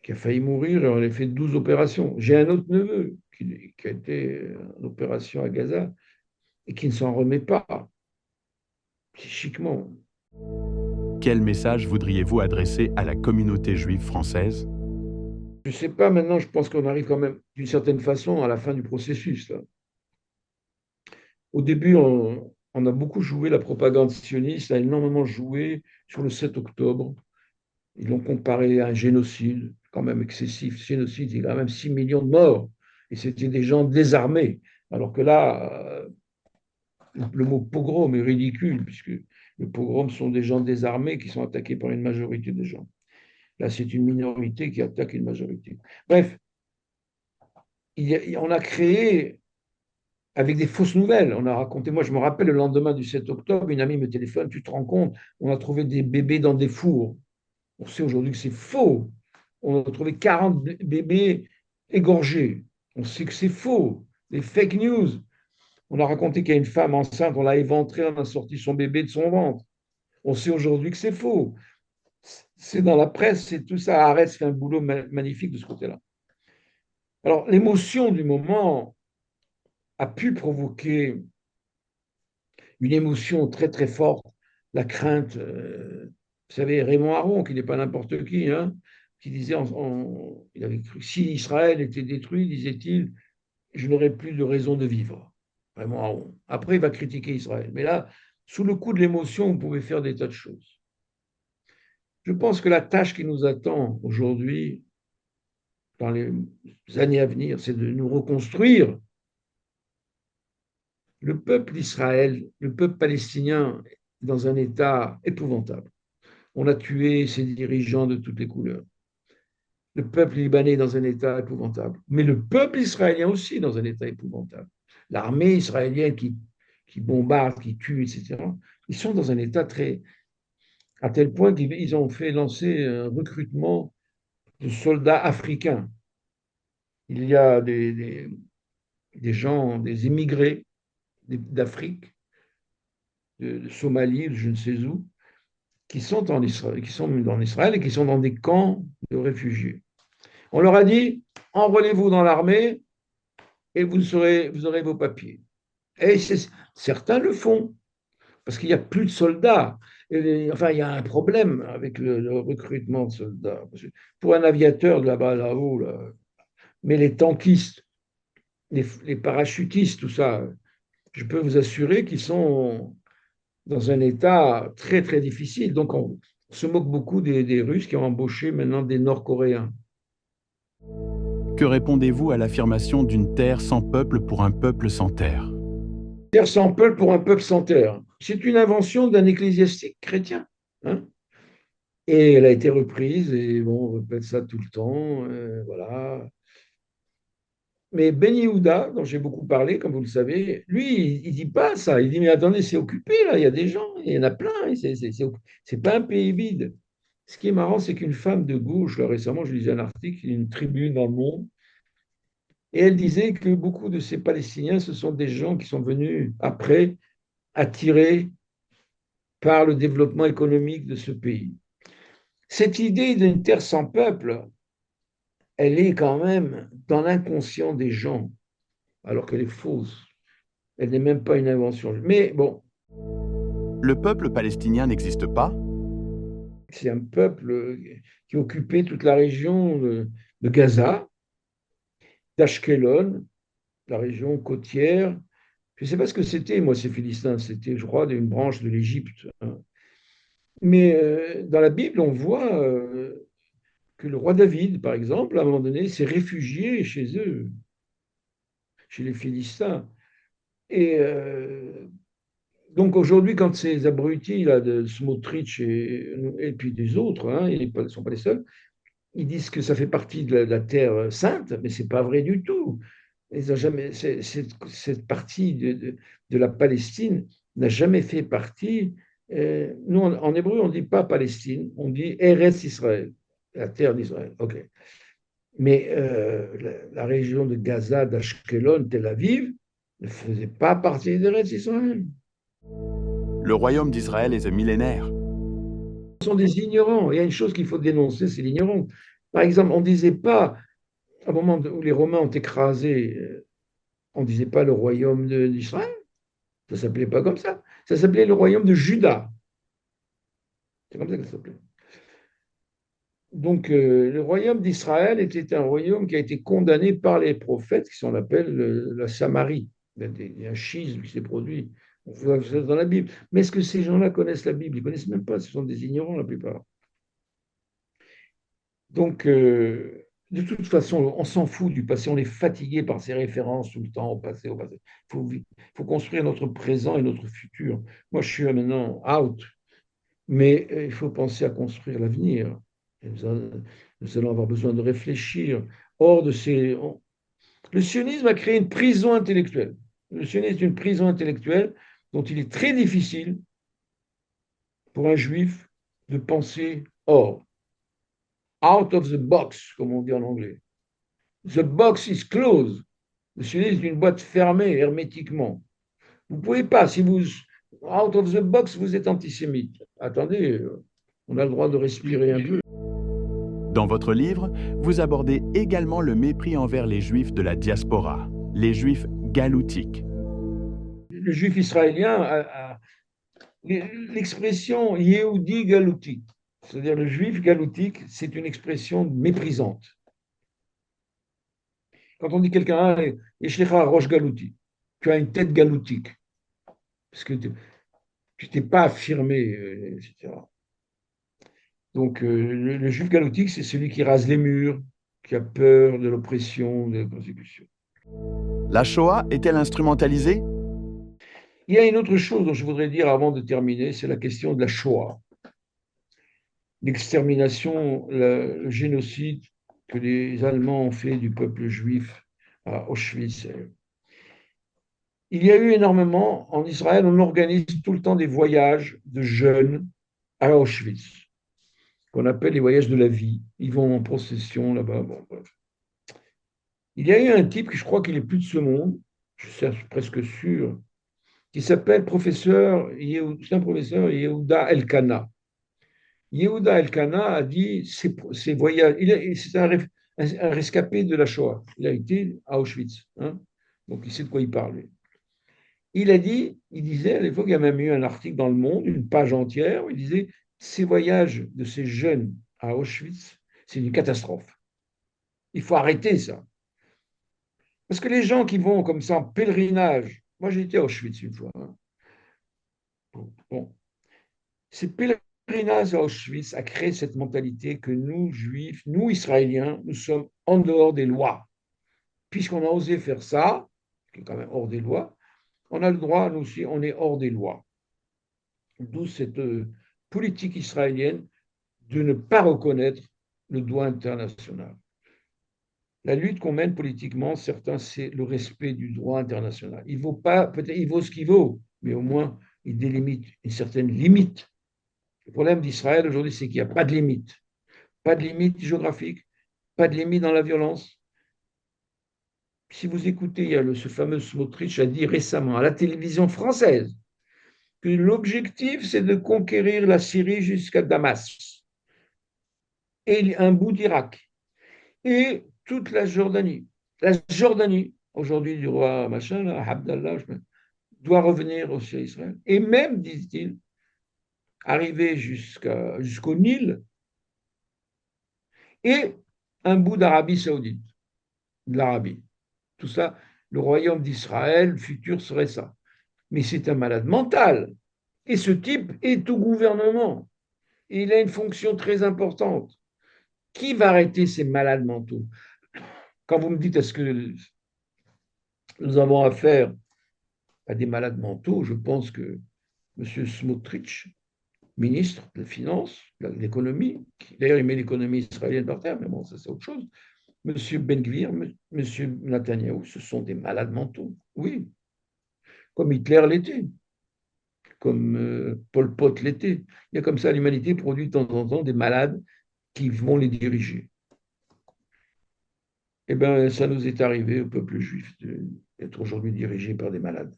B: qui a failli mourir et on a fait 12 opérations. J'ai un autre neveu qui a été en opération à Gaza et qui ne s'en remet pas psychiquement.
A: Quel message voudriez-vous adresser à la communauté juive française?
B: Je ne sais pas, maintenant, je pense qu'on arrive quand même, d'une certaine façon, à la fin du processus. Là. Au début, on a beaucoup joué, la propagande sioniste a énormément joué sur le 7 octobre. Ils l'ont comparé à un génocide, quand même excessif. Génocide, il y a quand même 6 millions de morts. Et c'était des gens désarmés. Alors que là, le mot pogrom est ridicule, puisque le pogrom sont des gens désarmés qui sont attaqués par une majorité de gens. Là, c'est une minorité qui attaque une majorité. Bref, on a créé avec des fausses nouvelles. On a raconté, moi je me rappelle le lendemain du 7 octobre, une amie me téléphone, tu te rends compte, on a trouvé des bébés dans des fours. On sait aujourd'hui que c'est faux. On a trouvé 40 bébés égorgés. On sait que c'est faux. Des fake news. On a raconté qu'il y a une femme enceinte, on l'a éventrée, on a sorti son bébé de son ventre. On sait aujourd'hui que c'est faux. C'est dans la presse, c'est tout ça. Arrête fait un boulot magnifique de ce côté-là. Alors, l'émotion du moment a pu provoquer une émotion très, très forte, la crainte. Vous savez, Raymond Aron, qui n'est pas n'importe qui, hein, qui disait, il avait cru, si Israël était détruit, disait-il, je n'aurais plus de raison de vivre. Raymond Aron. Après, il va critiquer Israël. Mais là, sous le coup de l'émotion, on pouvait faire des tas de choses. Je pense que la tâche qui nous attend aujourd'hui, dans les années à venir, c'est de nous reconstruire. Le peuple d'Israël, le peuple palestinien, est dans un état épouvantable. On a tué ses dirigeants de toutes les couleurs. Le peuple libanais est dans un état épouvantable. Mais le peuple israélien aussi est dans un état épouvantable. L'armée israélienne qui bombarde, qui tue, etc., ils sont dans un état très. À tel point qu'ils ont fait lancer un recrutement de soldats africains. Il y a des gens, des immigrés d'Afrique, de Somalie, de je ne sais où, qui sont en Israël, qui sont en Israël et qui sont dans des camps de réfugiés. On leur a dit, enrôlez-vous dans l'armée et vous aurez vos papiers. Et certains le font, parce qu'il n'y a plus de soldats. Enfin, il y a un problème avec le recrutement de soldats. Pour un aviateur de là-bas, là-haut, là, mais les tankistes, les parachutistes, tout ça, je peux vous assurer qu'ils sont dans un état très, très difficile. Donc, on se moque beaucoup des Russes qui ont embauché maintenant des Nord-Coréens.
A: Que répondez-vous à l'affirmation d'une terre sans peuple pour un peuple sans terre?
B: Terre sans peuple pour un peuple sans terre. C'est une invention d'un ecclésiastique chrétien. Hein, et elle a été reprise, et bon, on répète ça tout le temps. Voilà. Mais Ben Yehuda, dont j'ai beaucoup parlé, comme vous le savez, lui, il dit pas ça. Il dit, mais attendez, c'est occupé, là, il y a des gens, il y en a plein, et c'est pas un pays vide. Ce qui est marrant, c'est qu'une femme de gauche, là, récemment, je lisais un article, une tribune dans le Monde, et elle disait que beaucoup de ces Palestiniens, ce sont des gens qui sont venus après, attirés par le développement économique de ce pays. Cette idée d'une terre sans peuple, elle est quand même dans l'inconscient des gens, alors qu'elle est fausse. Elle n'est même pas une invention. Mais bon,
A: Le peuple palestinien n'existe pas?
B: c'est un peuple qui occupait toute la région de Gaza, d'Ashkelon, la région côtière. Je ne sais pas ce que c'était, moi, ces Philistins. C'était, je crois, une branche de l'Égypte, hein. Mais dans la Bible, on voit que le roi David, par exemple, à un moment donné, s'est réfugié chez eux, chez les Philistins. Et donc aujourd'hui, quand ces abrutis là, de Smotrich et puis des autres, hein, ils ne sont pas les seuls, ils disent que ça fait partie de la terre sainte, mais c'est pas vrai du tout. Ils ont jamais, cette partie de la Palestine n'a jamais fait partie. Nous, en hébreu, on ne dit pas Palestine, on dit Eretz Israël, la terre d'Israël. Ok. Mais la région de Gaza, d'Ashkelon, Tel Aviv, ne faisait pas partie d'Eretz Israël.
A: Le royaume d'Israël est millénaire.
B: Ce sont des ignorants. Il y a une chose qu'il faut dénoncer, c'est l'ignorance. Par exemple, on ne disait pas, au moment où les Romains ont écrasé, on ne disait pas le royaume d'Israël. Ça ne s'appelait pas comme ça. Ça s'appelait le royaume de Juda. C'est comme ça que ça s'appelait. Donc, le royaume d'Israël était un royaume qui a été condamné par les prophètes, qui sont appelle la Samarie. Il y a un schisme qui s'est produit. On voit ça dans la Bible. Mais est-ce que ces gens-là connaissent la Bible? Ils ne connaissent même pas. Ce sont des ignorants, la plupart. Donc, de toute façon, on s'en fout du passé. On est fatigué par ces références tout le temps au passé, au passé. Il faut construire notre présent et notre futur. Moi, je suis maintenant out. Mais il faut penser à construire l'avenir. Nous allons avoir besoin de réfléchir hors de ces. Le sionisme a créé une prison intellectuelle. Le sionisme est une prison intellectuelle dont il est très difficile pour un juif de penser hors, out of the box, comme on dit en anglais. The box is closed. Le sionisme est une boîte fermée hermétiquement. Vous ne pouvez pas, si vous, out of the box, vous êtes antisémite. Attendez, on a le droit de respirer un peu.
A: Dans votre livre, vous abordez également le mépris envers les Juifs de la diaspora, les Juifs galoutiques.
B: Le juif israélien a l'expression Yehudi galoutique, c'est-à-dire le juif galoutique, c'est une expression méprisante. Quand on dit quelqu'un, Yeshlecha roche galouti, tu as une tête galoutique, parce que tu t'es pas affirmé, etc. Donc, le juif galoutique, c'est celui qui rase les murs, qui a peur de l'oppression, de la persécution.
A: La Shoah est-elle instrumentalisée?
B: Il y a une autre chose dont je voudrais dire avant de terminer, c'est la question de la Shoah, l'extermination, le génocide que les Allemands ont fait du peuple juif à Auschwitz. Il y a eu énormément, en Israël, on organise tout le temps des voyages de jeunes à Auschwitz, qu'on appelle les voyages de la vie. Ils vont en procession là-bas. Bon, bref. Il y a eu un type, que je crois qu'il est plus de ce monde, je suis presque sûr, qui s'appelle c'est un professeur Yehuda Elkana. Yehuda Elkana a dit ces voyages, c'est un rescapé de la Shoah. Il a été à Auschwitz, hein, donc il sait de quoi il parle. Il disait à l'époque, il y a même eu un article dans Le Monde, une page entière, où il disait ces voyages de ces jeunes à Auschwitz, c'est une catastrophe. Il faut arrêter ça. Parce que les gens qui vont comme ça en pèlerinage, moi j'ai été à Auschwitz une fois, hein. Bon, ces pèlerinages à Auschwitz a créé cette mentalité que nous, juifs, nous, israéliens, nous sommes en dehors des lois. Puisqu'on a osé faire ça, qui est quand même hors des lois, on a le droit, nous aussi, on est hors des lois. D'où cette politique israélienne de ne pas reconnaître le droit international. La lutte qu'on mène politiquement, certains, c'est le respect du droit international. Il vaut pas, peut-être, il vaut ce qu'il vaut, mais au moins, il délimite une certaine limite. Le problème d'Israël aujourd'hui, c'est qu'il n'y a pas de limite. Pas de limite géographique, pas de limite dans la violence. Si vous écoutez, il y a ce fameux Smotrich a dit récemment à la télévision française que l'objectif, c'est de conquérir la Syrie jusqu'à Damas et un bout d'Irak et toute la Jordanie. La Jordanie, aujourd'hui du roi machin, là, Abdallah, doit revenir aussi à Israël. Et même, disent-ils, arriver jusqu'au Nil et un bout d'Arabie saoudite, de l'Arabie. Tout ça, le royaume d'Israël futur serait ça. Mais c'est un malade mental. Et ce type est au gouvernement. Et il a une fonction très importante. Qui va arrêter ces malades mentaux? Quand vous me dites est-ce que nous avons affaire à des malades mentaux, je pense que M. Smotrich, ministre des Finances, de l'économie, d'ailleurs il met l'économie israélienne par terre, mais bon, ça c'est autre chose. M. Ben-Gvir, M. Netanyahou, ce sont des malades mentaux. Oui, comme Hitler l'était, comme Pol Pot l'était. Il y a comme ça, l'humanité produit de temps en temps des malades qui vont les diriger. Eh bien, ça nous est arrivé au peuple juif d'être aujourd'hui dirigé par des malades.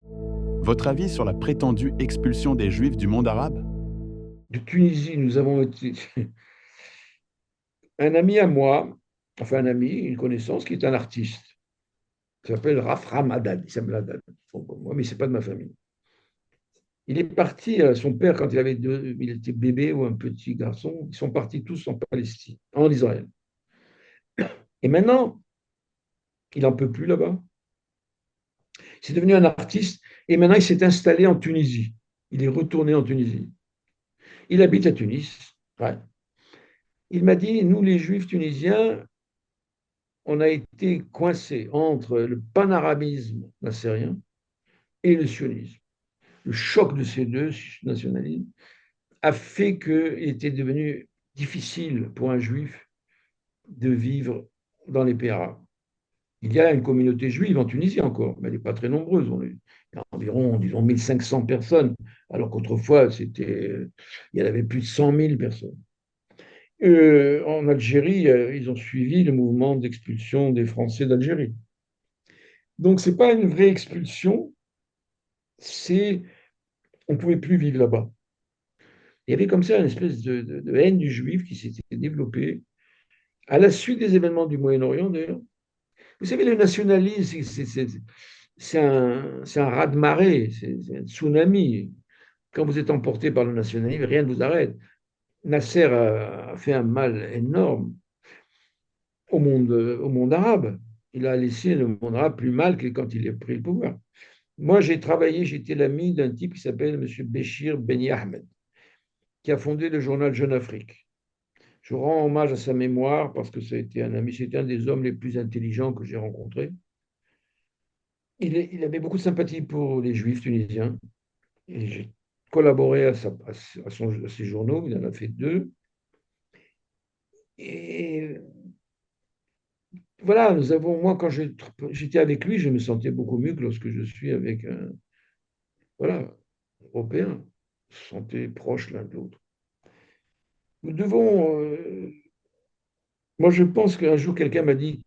A: Votre avis sur la prétendue expulsion des Juifs du monde arabe?
B: De Tunisie, nous avons été. Un ami à moi, enfin un ami, une connaissance, qui est un artiste, qui s'appelle Rafram Haddad. Il s'appelle Haddad. Bon, moi, mais ce n'est pas de ma famille. Il est parti, son père, quand il était bébé ou un petit garçon, ils sont partis tous en Palestine, en Israël. Et maintenant, il n'en peut plus là-bas. C'est devenu un artiste et maintenant il s'est installé en Tunisie. Il est retourné en Tunisie. Il habite à Tunis. Ouais. Il m'a dit, nous les juifs tunisiens, on a été coincés entre le panarabisme nassérien et le sionisme. Le choc de ces deux nationalismes a fait qu'il était devenu difficile pour un juif de vivre dans les pays arabes. Il y a une communauté juive en Tunisie encore, mais elle n'est pas très nombreuse. Il y a environ, disons, 1500 personnes, alors qu'autrefois, il y en avait plus de 100 000 personnes. En Algérie, ils ont suivi le mouvement d'expulsion des Français d'Algérie. Donc, ce n'est pas une vraie expulsion, c'est on ne pouvait plus vivre là-bas. Il y avait comme ça une espèce de haine du juif qui s'était développée à la suite des événements du Moyen-Orient, d'ailleurs. Vous savez, le nationalisme, c'est un raz-de-marée, c'est un tsunami. Quand vous êtes emporté par le nationalisme, rien ne vous arrête. Nasser a fait un mal énorme au monde arabe. Il a laissé le monde arabe plus mal que quand il a pris le pouvoir. Moi, j'étais l'ami d'un type qui s'appelle M. Béchir Beni Ahmed, qui a fondé le journal Jeune Afrique. Je rends hommage à sa mémoire parce que ça a été un ami, c'était un des hommes les plus intelligents que j'ai rencontrés. Il avait beaucoup de sympathie pour les juifs tunisiens. Et j'ai collaboré à ses journaux, il en a fait deux. Et voilà, moi, quand j'étais avec lui, je me sentais beaucoup mieux que lorsque je suis avec un, voilà, Européen. On se sentait proches l'un de l'autre. Nous devons, moi je pense qu'un jour quelqu'un m'a dit,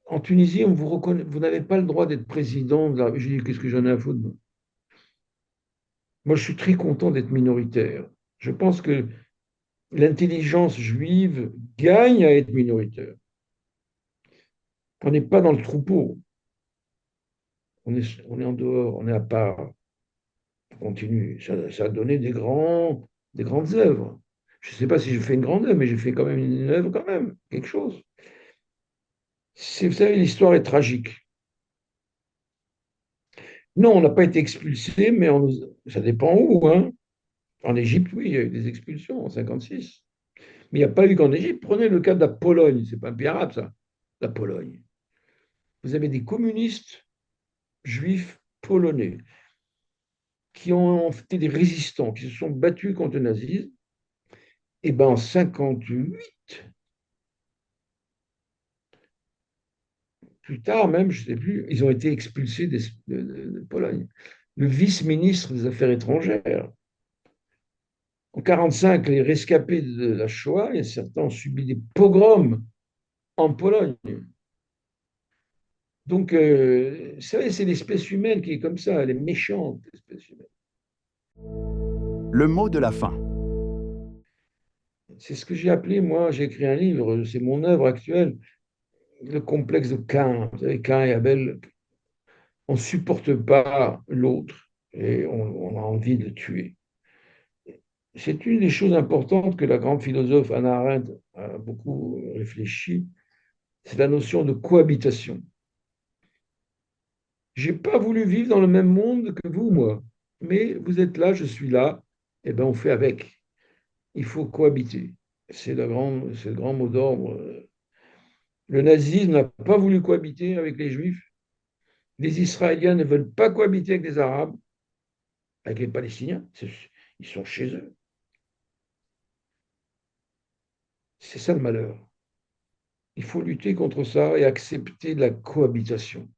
B: en Tunisie, on vous reconnaît, vous n'avez pas le droit d'être président. J'ai dit, qu'est-ce que j'en ai à foutre? Moi, je suis très content d'être minoritaire. Je pense que l'intelligence juive gagne à être minoritaire. On n'est pas dans le troupeau. On est en dehors, on est à part. On continue. Ça a donné des grandes œuvres. Je ne sais pas si je fais une grande œuvre, mais j'ai fait quand même une œuvre, quand même, quelque chose. Vous savez, l'histoire est tragique. Non, on n'a pas été expulsé, mais ça dépend où. Hein. En Égypte, oui, il y a eu des expulsions en 56. Mais il n'y a pas eu qu'en Égypte. Prenez le cas de la Pologne. C'est pas un pays arabe, ça, la Pologne. Vous avez des communistes juifs polonais qui ont été des résistants, qui se sont battus contre le nazisme. Et bien en 58, plus tard même, je ne sais plus, ils ont été expulsés de Pologne. Le vice-ministre des Affaires étrangères. En 1945, les rescapés de la Shoah, et certains ont subi des pogroms en Pologne. Donc, vous savez, c'est l'espèce humaine qui est comme ça, elle est méchante, l'espèce humaine.
A: Le mot de la fin.
B: C'est ce que j'ai appelé, moi, j'ai écrit un livre, c'est mon œuvre actuelle, le complexe de Cain. Vous savez, Cain et Abel, on ne supporte pas l'autre et on a envie de le tuer. C'est une des choses importantes que la grande philosophe Hannah Arendt a beaucoup réfléchi, c'est la notion de cohabitation. J'ai pas voulu vivre dans le même monde que vous, moi, mais vous êtes là, je suis là, et ben on fait avec. Il faut cohabiter. C'est le grand mot d'ordre. Le nazisme n'a pas voulu cohabiter avec les Juifs. Les Israéliens ne veulent pas cohabiter avec les Arabes, avec les Palestiniens. Ils sont chez eux. C'est ça le malheur. Il faut lutter contre ça et accepter la cohabitation.